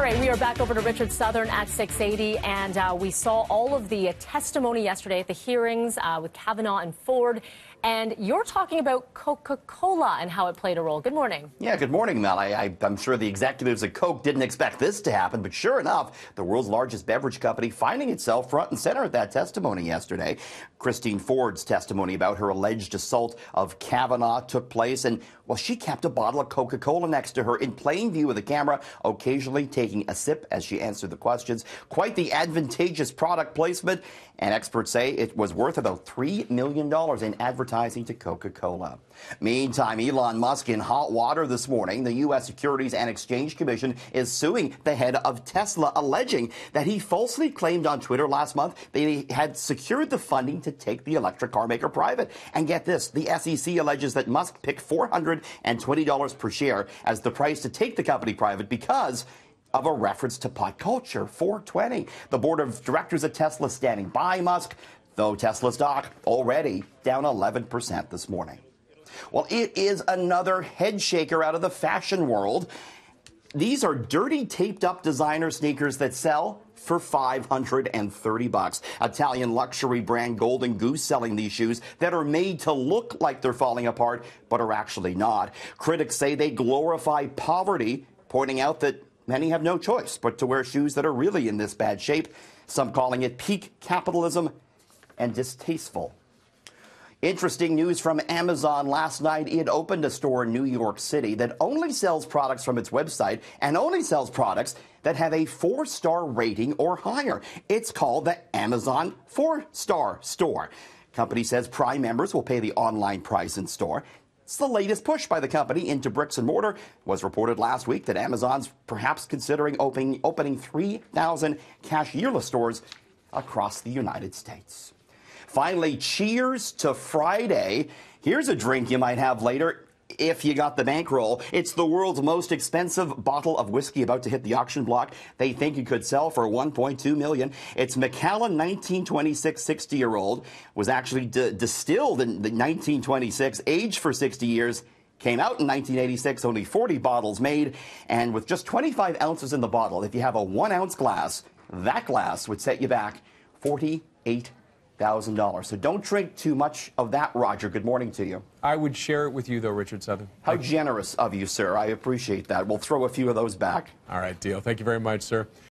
right, we are back over to Richard Southern at 680, and we saw all of the testimony yesterday at the hearings with Kavanaugh and Ford. And you're talking about Coca-Cola and how it played a role. Good morning. Yeah, good morning, Mel. I'm sure the executives at Coke didn't expect this to happen, but sure enough, the world's largest beverage company finding itself front and center at that testimony yesterday. Christine Ford's testimony about her alleged assault of Kavanaugh took place, and, well, she kept a bottle of Coca-Cola next to her in plain view of the camera, occasionally taking a sip as she answered the questions. Quite the advantageous product placement, and experts say it was worth about $3 million in advertising to Coca-Cola. Meantime, Elon Musk in hot water this morning. The U.S. Securities and Exchange Commission is suing the head of Tesla, alleging that he falsely claimed on Twitter last month that he had secured the funding to take the electric car maker private. And get this, the SEC alleges that Musk picked $420 per share as the price to take the company private because of a reference to pot culture, 420. The board of directors at Tesla standing by Musk, though Tesla stock already down 11% this morning. Well, it is another head shaker out of the fashion world. These are dirty, taped-up designer sneakers that sell for $530. Italian luxury brand Golden Goose selling these shoes that are made to look like they're falling apart, but are actually not. Critics say they glorify poverty, pointing out that many have no choice but to wear shoes that are really in this bad shape, some calling it peak capitalism and distasteful. Interesting news from Amazon last night. It opened a store in New York City that only sells products from its website and only sells products that have a 4-star rating or higher. It's called the Amazon 4-Star Store. Company says Prime members will pay the online price in store. It's the latest push by the company into bricks and mortar. It was reported last week that Amazon's perhaps considering opening 3,000 cashierless stores across the United States. Finally, cheers to Friday. Here's a drink you might have later if you got the bankroll. It's the world's most expensive bottle of whiskey about to hit the auction block. They think it could sell for $1.2 million. It's Macallan 1926 60-year-old. Was actually distilled in 1926, aged for 60 years. Came out in 1986, only 40 bottles made. And with just 25 ounces in the bottle, if you have a 1-ounce glass, that glass would set you back $48,000. So don't drink too much of that, Roger. Good morning to you. I would share it with you, though, Richard Southern. How generous of you, sir. I appreciate that. We'll throw a few of those back. All right, deal. Thank you very much, sir.